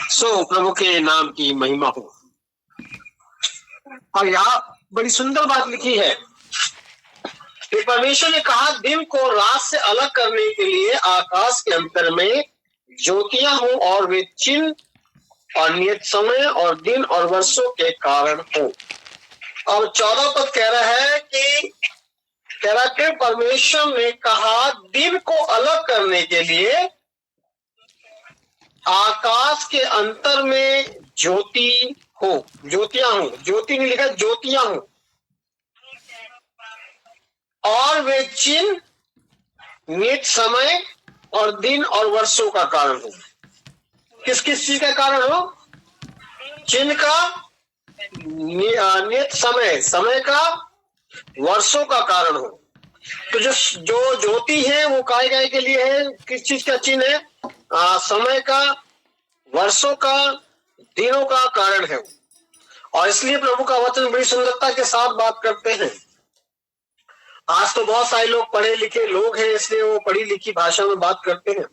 सो प्रभु के नाम की महिमा हो। और यहाँ बड़ी सुंदर बात लिखी है कि परमेश्वर ने कहा दिन को रात से अलग करने के लिए आकाश के अंतर में ज्योतियां हो और वे चिन्ह और नियत समय और दिन और वर्षों के कारण हो। अब 14 पद कह रहा है कि परमेश्वर ने कहा दिन को अलग करने के लिए आकाश के अंतर में ज्योति हो, ज्योतियां हो, ज्योति नहीं लिखा, ज्योतियां हो, और वे चिन्ह नियत समय और दिन और वर्षों का कारण हो। किस किस चीज का कारण हो? चिन्ह का, नियत समय, समय का, वर्षों का कारण हो। तो जो ज्योति है वो काय के लिए है? किस चीज का चिन्ह है? समय का, वर्षों का, दिनों का कारण है। और इसलिए प्रभु का वचन बड़ी सुंदरता के साथ बात करते हैं। आज तो बहुत सारे लोग पढ़े लिखे लोग हैं, इसलिए वो पढ़ी लिखी भाषा में बात करते हैं।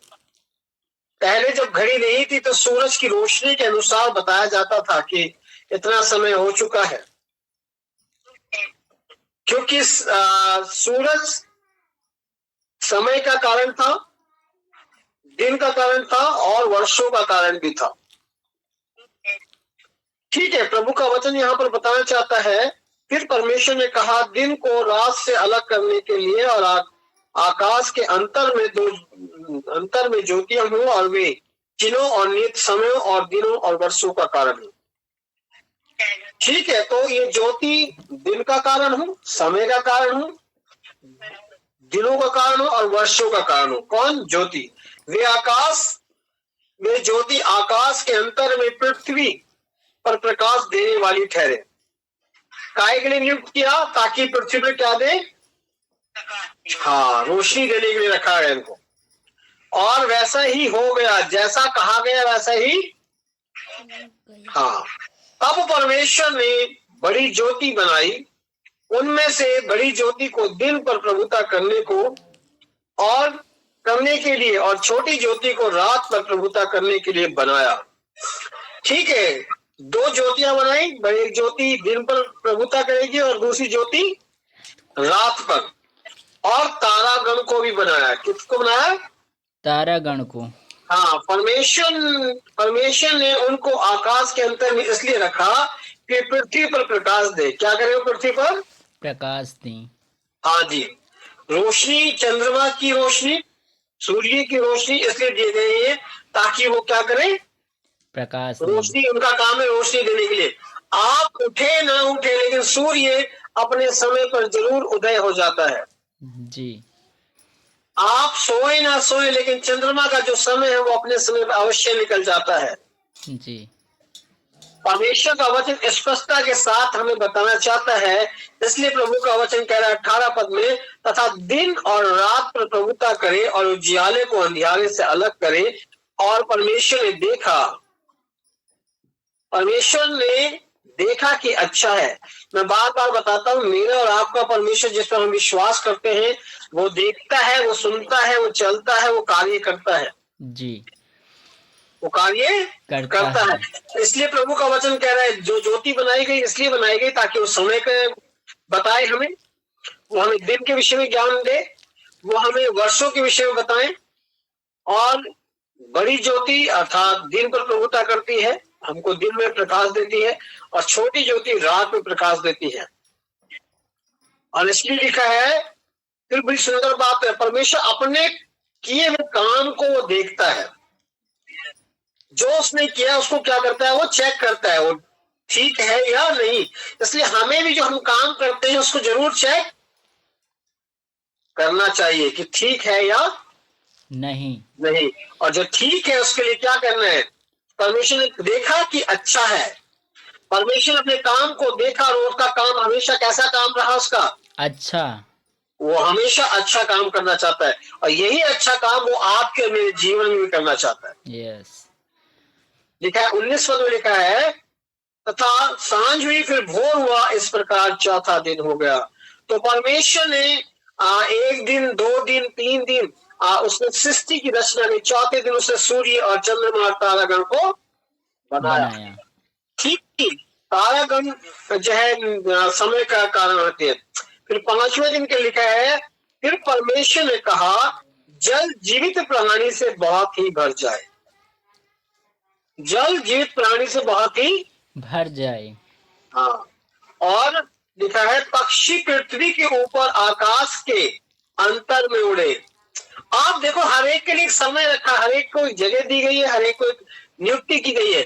पहले जब घड़ी नहीं थी तो सूरज की रोशनी के अनुसार बताया जाता था कि इतना समय हो चुका है, क्योंकि सूरज समय का कारण था, दिन का कारण था और वर्षों का कारण भी था। ठीक है, प्रभु का वचन यहाँ पर बताना चाहता है, फिर परमेश्वर ने कहा दिन को रात से अलग करने के लिए और आकाश के अंतर में ज्योतियां हो और वे चिन्हों और नियत समयों और दिनों और वर्षों का कारण हो। ठीक है, तो ये ज्योति दिन का कारण हो, समय का कारण हो, दिनों का कारण हो और वर्षों का कारण हो। कौन? ज्योति। वे ज्योति आकाश के अंतर में पृथ्वी पर प्रकाश देने वाली ठहरे। काय के लिए नियुक्त किया? ताकि पृथ्वी पर क्या दे? हाँ, रोशनी देने के लिए रखा है इनको। और वैसा ही हो गया, जैसा कहा गया वैसा ही। हाँ, तब परमेश्वर ने बड़ी ज्योति बनाई, उनमें से बड़ी ज्योति को दिन पर प्रभुता करने के लिए और छोटी ज्योति को रात पर प्रभुता करने के लिए बनाया। ठीक है, दो ज्योतियां बनाई, बड़ी ज्योति दिन पर प्रभुता करेगी और दूसरी ज्योति रात पर। और तारागण को भी बनाया। किसको बनाया? तारागण को। हाँ, परमेश्वर ने उनको आकाश के अंतर में इसलिए रखा कि पृथ्वी पर प्रकाश दे। क्या करे वो? पृथ्वी पर प्रकाश दे। हाँ जी, रोशनी, चंद्रमा की रोशनी, सूर्य की रोशनी इसलिए दी गई है ताकि वो क्या करे? प्रकाश। रोशनी, उनका काम है रोशनी देने के लिए। आप उठे ना उठे, लेकिन सूर्य अपने समय पर जरूर उदय हो जाता है जी। आप सोए ना सोए, लेकिन चंद्रमा का जो समय है वो अपने समय पर अवश्य निकल जाता है जी। परमेश्वर का वचन स्पष्टता के साथ हमें बताना चाहता है, इसलिए प्रभु का वचन कह रहा है 18 पद में, तथा दिन और रात पर प्रभुता करे और उजियाले को अंधियारे से अलग करे। और परमेश्वर ने देखा कि अच्छा है। मैं बार बार बताता हूँ, मेरा और आपका परमेश्वर जिस पर हम विश्वास करते हैं वो देखता है, वो सुनता है, वो चलता है, वो कार्य करता है जी। वो कार्य करता है। इसलिए प्रभु का वचन कह रहा है जो ज्योति बनाई गई इसलिए बनाई गई ताकि वो समय के बताए हमें, वो हमें दिन के विषय में ज्ञान दे, वो हमें वर्षों के विषय में बताए। और बड़ी ज्योति अर्थात दिन पर प्रभुता करती है, हमको दिन में प्रकाश देती है, और छोटी ज्योति रात में प्रकाश देती है। और इसलिए लिखा है, फिर बड़ी सुंदर बात है, परमेश्वर अपने किए हुए काम को वो देखता है। जो उसने किया उसको क्या करता है? वो चेक करता है, वो ठीक है या नहीं। इसलिए हमें भी जो हम काम करते हैं उसको जरूर चेक करना चाहिए कि ठीक है या नहीं। और जो ठीक है उसके लिए क्या करना है? परमेश्वर ने देखा कि अच्छा है। परमेश्वर ने अपने काम को देखा और उसका काम हमेशा कैसा काम रहा? उसका अच्छा। वो हमेशा अच्छा काम करना चाहता है, और यही अच्छा काम वो आपके और मेरे जीवन में भी करना चाहता है। यस। लिखा है 19 पद में लिखा है, तथा सांझ हुई फिर भोर हुआ, इस प्रकार चौथा दिन हो गया। तो परमेश्वर ने एक दिन, 2 दिन, 3 दिन उसने सृष्टि की रचना में, चौथे दिन उसने सूर्य और चंद्रमा और तारागण को बनाया। ठीक ही तारागण जो है समय का कारण होते हैं। फिर 5वें दिन के लिखा है, फिर परमेश्वर ने कहा जल जीवित प्राणी से बहुत ही भर जाए। जल जीवित प्राणी से बहुत ही भर जाए। हाँ, और लिखा है पक्षी पृथ्वी के ऊपर आकाश के अंतर में उड़े। आप देखो, हर एक के लिए एक समय रखा, हर एक को एक जगह दी गई है, हर एक को एक नियुक्ति की गई है।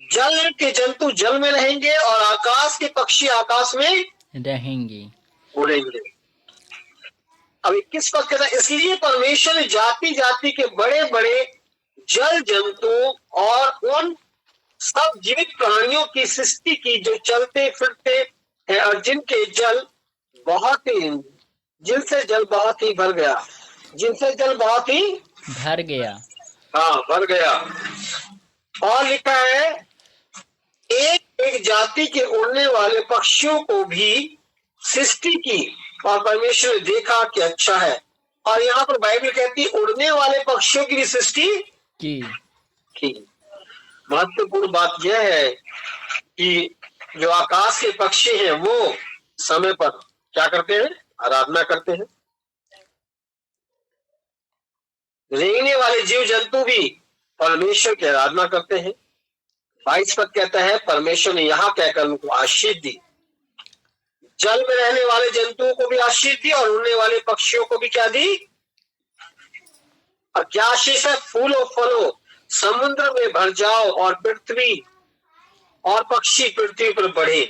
जल के जंतु जल में रहेंगे और आकाश के पक्षी आकाश में रहेंगे, उड़ेंगे। अब 21 पद कहता है, इसलिए परमेश्वर ने जाति जाति के बड़े बड़े जल जंतु और उन सब जीवित प्राणियों की सृष्टि की जो चलते फिरते हैं और जिनसे जल बहुत ही भर गया, जिनसे जल बहुत ही भर गया। हाँ, भर गया। और लिखा है एक एक जाति के उड़ने वाले पक्षियों को भी सृष्टि की और परमेश्वर ने देखा कि अच्छा है। और यहाँ पर बाइबल कहती है उड़ने वाले पक्षियों की भी सृष्टि की। महत्वपूर्ण बात यह है कि जो आकाश के पक्षी हैं वो समय पर क्या करते हैं? आराधना करते हैं। रेंगने वाले जीव जंतु भी परमेश्वर की आराधना करते हैं। 22 पद कहता है परमेश्वर ने यहाँ कहकर उनको आशीष दी। जल में रहने वाले जंतुओं को भी आशीष दी और उड़ने वाले पक्षियों को भी क्या दी? और क्या आशीष है? फूलो फलो, समुद्र में भर जाओ और पृथ्वी और पक्षी पृथ्वी पर बढ़े।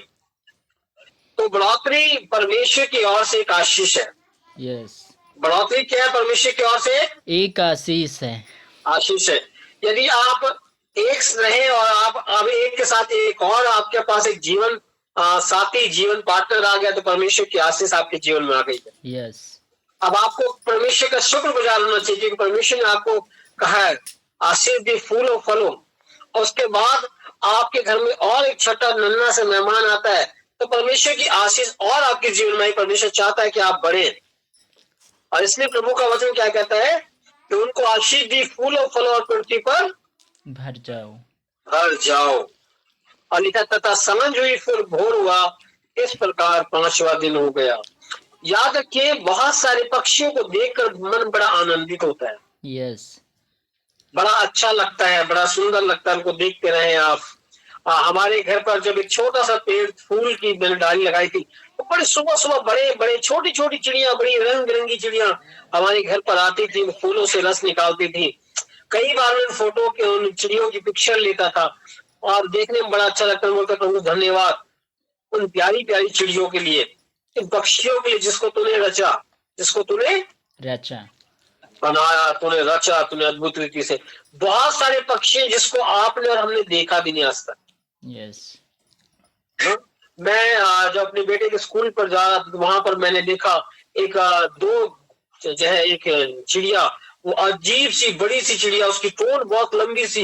तो बढ़ोतरी परमेश्वर की ओर से एक आशीष है। यस, बढ़ोतरी क्या है? परमेश्वर की ओर से एक आशीष है। आशीष है। यदि आप एक रहे और आप अब एक के साथ एक और आपके पास एक जीवन साथी, जीवन पार्टनर आ गया, तो परमेश्वर की आशीष आपके जीवन में आ गई है। यस, अब आपको परमेश्वर का शुक्रगुजार होना चाहिए क्योंकि परमेश्वर ने आपको कहा है आशीष दी फूलो फलो। और उसके बाद आपके घर में और एक छोटा नन्हा से मेहमान आता है तो परमेश्वर की आशीष और आपके जीवन में आई। परमेश्वर चाहता है कि आप बढ़े। और इसलिए प्रभु का वचन क्या कहता है कि उनको आशीष दी फूलो फलो और पृथ्वी पर भर जाओ, भर जाओ। और लिखा तथा सांझ हुई फिर भोर हुआ, इस प्रकार 5वां दिन हो गया। याद रखिए बहुत सारे पक्षियों को देखकर मन बड़ा आनंदित होता है। यस, बड़ा अच्छा लगता है, बड़ा सुंदर लगता है, उनको देखते रहे आप। हमारे घर पर जब एक छोटा सा पेड़ फूल की डाली लगाई थी तो बड़े सुबह सुबह बड़े बड़े छोटी छोटी चिड़िया, बड़ी रंग बिरंगी चिड़िया हमारे घर पर आती थी, फूलों से रस निकालती थी। कई बार मैं फोटो के उन चिड़ियों की पिक्चर लेता था और देखने में बड़ा अच्छा लगता है। बोलता प्रभु धन्यवाद उन प्यारी प्यारी चिड़ियों के लिए, इन पक्षियों के लिए जिसको तूने रचा, जिसको तूने रचा, बनाया, तूने रचा, तूने अद्भुत रीति से। बहुत सारे पक्षी जिसको आपने और हमने देखा भी नहीं आज तक। यस, मैं जब अपने बेटे के स्कूल पर जा रहा था तो वहां पर मैंने देखा एक दो जो है एक चिड़िया, वो अजीब सी बड़ी सी चिड़िया, उसकी टोन बहुत लंबी सी।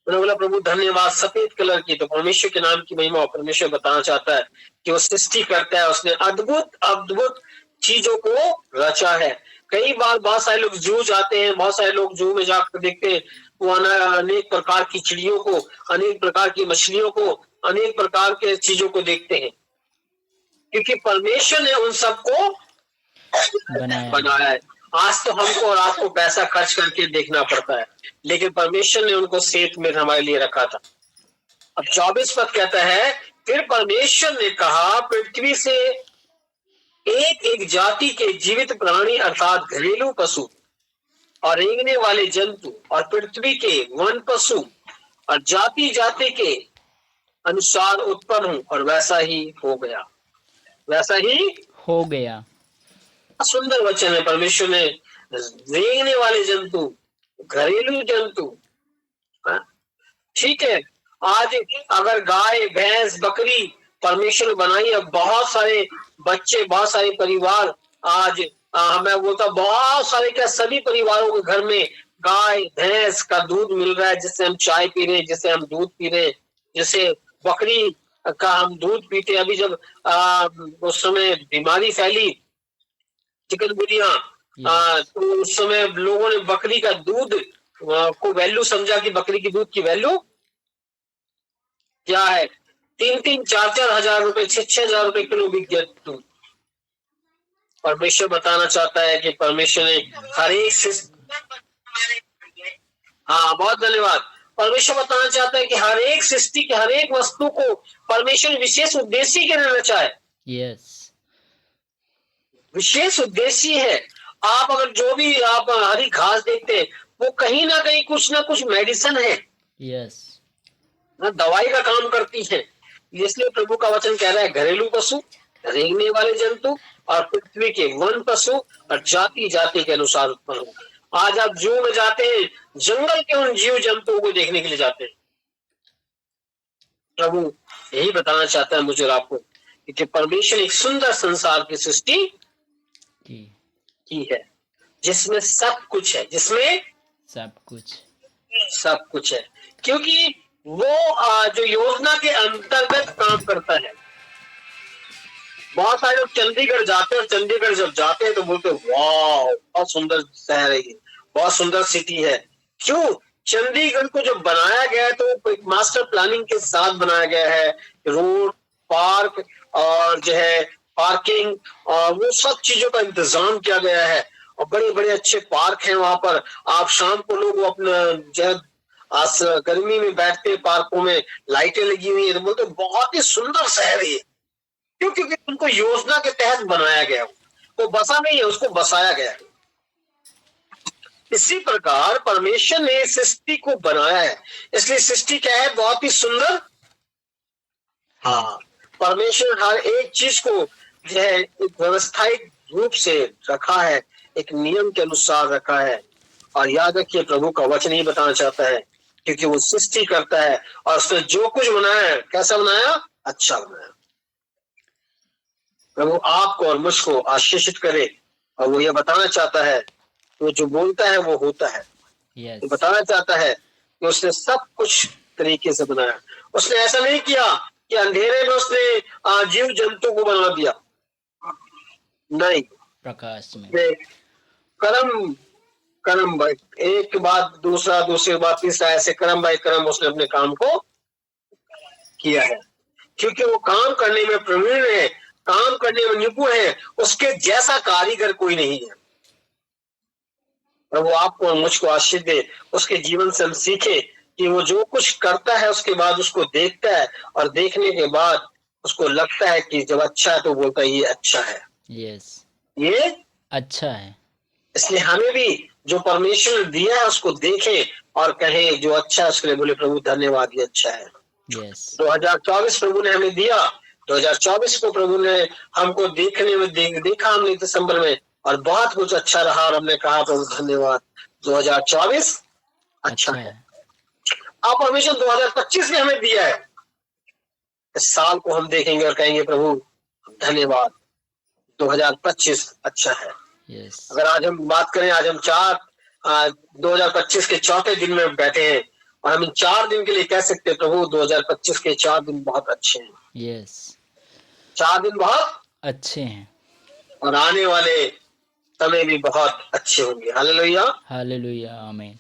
मैंने बोला प्रभु धन्यवाद, सफेद कलर की। तो परमेश्वर के नाम की महिमा परमेश्वर बताना चाहता है कि वो सृष्टि करता है, उसने अद्भुत अद्भुत चीजों को रचा है। कई बार बहुत सारे लोग जू जाते हैं, बहुत सारे लोग जू में जाकर देखते हैं, वो अनेक प्रकार की चिड़ियों को, अनेक प्रकार की मछलियों को, अनेक प्रकार के चीजों को देखते हैं क्योंकि परमेश्वर ने उन सबको बनाया है। आज तो हमको और आपको पैसा खर्च करके देखना पड़ता है, लेकिन परमेश्वर ने उनको सेत में हमारे लिए रखा था। अब 24 पद कहता है फिर परमेश्वर ने कहा पृथ्वी से एक एक जाति के जीवित प्राणी अर्थात घरेलू पशु और रेंगने वाले जंतु और पृथ्वी के वन पशु और जाति जाति के अनुसार उत्पन्न हूं। और वैसा ही हो गया, वैसा ही हो गया। सुंदर वचन है। परमेश्वर ने रेंगने वाले जंतु, घरेलू जंतु, ठीक है। आज अगर गाय भैंस बकरी परमेश्वर ने बनाई है, बहुत सारे बच्चे, बहुत सारे परिवार आज मैं बोलता बहुत सारे क्या सभी परिवारों के घर में गाय भैंस का दूध मिल रहा है, जिससे हम चाय पी रहे हैं, जिससे हम दूध पी रहे हैं, जिससे बकरी का हम दूध पीते। अभी जब उस समय बीमारी फैली चिकनगुनिया, तो उस समय लोगों ने बकरी का दूध को वैल्यू समझा कि बकरी की दूध की वैल्यू क्या है। 3-3, 4-4 हजार रुपए, 6-6 हजार रुपए किलो बिक गया दूध। परमेश्वर बताना चाहता है कि परमेश्वर ने हर एक हाँ, बहुत धन्यवाद। परमेश्वर बताना चाहता है कि हर एक सृष्टि के हर एक वस्तु को परमेश्वर विशेष उद्देश्य के लिए रचा है। यस, विशेष उद्देश्य है। आप अगर जो भी आप हरी घास देखते हैं, वो कहीं ना कहीं कुछ ना कुछ मेडिसिन है, यस, दवाई का काम करती है। इसलिए प्रभु का वचन कह रहा है, घरेलू पशु, रेंगने वाले जंतु और पृथ्वी के वन पशु और जाति जाति के अनुसार उत्पन्न हो। आज आप जू में जाते हैं, जंगल के उन जीव जंतुओं को देखने के लिए जाते हैं। प्रभु यही बताना चाहता है मुझे और आपको कि परमेश्वर एक सुंदर संसार की सृष्टि की है, जिसमें सब कुछ है, जिसमें सब कुछ है। क्योंकि वो जो योजना के अंतर्गत काम करता है। बहुत सारे लोग चंडीगढ़ जाते हैं और चंडीगढ़ जब जाते हैं तो बोलते हैं वाह, बहुत सुंदर शहर है, ये बहुत सुंदर सिटी है। क्यों? चंडीगढ़ को जब बनाया गया है तो एक मास्टर प्लानिंग के साथ बनाया गया है। रोड, पार्क और जो है पार्किंग और वो सब चीजों का इंतजाम किया गया है। और बड़े बड़े अच्छे पार्क हैं वहां पर। आप शाम को लोग अपना जो आज गर्मी में बैठते हैं पार्कों में, लाइटें लगी हुई है, तो बोलते बहुत ही सुंदर शहर है ये। क्यों? क्योंकि उनको योजना के तहत बनाया गया, वो बसा नहीं है, उसको बसाया गया है। इसी प्रकार परमेश्वर ने सृष्टि को बनाया है, इसलिए सृष्टि क्या है? बहुत ही सुंदर। हाँ, परमेश्वर हर एक चीज को जो है एक व्यवस्थित रूप से रखा है, एक नियम के अनुसार रखा है। और याद रखिए, प्रभु का वचन ही बताना चाहता है, क्योंकि वो सृष्टि करता है और उसने जो कुछ बनाया है, कैसा बनाया? अच्छा बनाया। प्रभु आपको और मुझको आशीषित करे। और वो ये बताना चाहता है, वो जो बोलता है वो होता है। yes. बताना चाहता है कि उसने सब कुछ तरीके से बनाया। उसने ऐसा नहीं किया कि अंधेरे में उसने जीव जंतु को बना दिया, नहीं, प्रकाश में कर्म कर्म एक के बाद दूसरा, दूसरे के बाद तीसरा, ऐसे कर्म बाय कर्म उसने अपने काम को किया है। क्योंकि वो काम करने में प्रवीण है, काम करने में निपुण है, उसके जैसा कारीगर कोई नहीं है। प्रभु आपको और मुझको आशीष दे, उसके जीवन से हम सीखे कि वो जो कुछ करता है उसके बाद उसको देखता है और देखने के बाद उसको लगता है कि जब अच्छा है तो बोलता है ये अच्छा है। yes. ये अच्छा है। इसलिए हमें भी जो परमेश्वर ने दिया है उसको देखें और कहें जो अच्छा है उसके लिए बोले प्रभु धन्यवाद, ये अच्छा है। yes. 2024 प्रभु ने हमें दिया, 2024 को प्रभु ने हमको देखने में देखा हमने दिसंबर में, और बहुत कुछ अच्छा रहा और हमने कहा प्रभु धन्यवाद, 2024 अच्छा है। अब परमेश्वर 2025 में हमें दिया है, इस साल को हम देखेंगे और कहेंगे प्रभु धन्यवाद, 2025 अच्छा है। yes. अगर आज हम बात करें, आज हम 2025 के चौथे दिन में बैठे हैं और हम इन 4 दिन के लिए कह सकते हैं प्रभु 2025 के 4 दिन बहुत अच्छे हैं। yes. 4 दिन बहुत अच्छे हैं और आने वाले समय भी बहुत अच्छे होंगे। हालेलुया, हालेलुया, आमीन।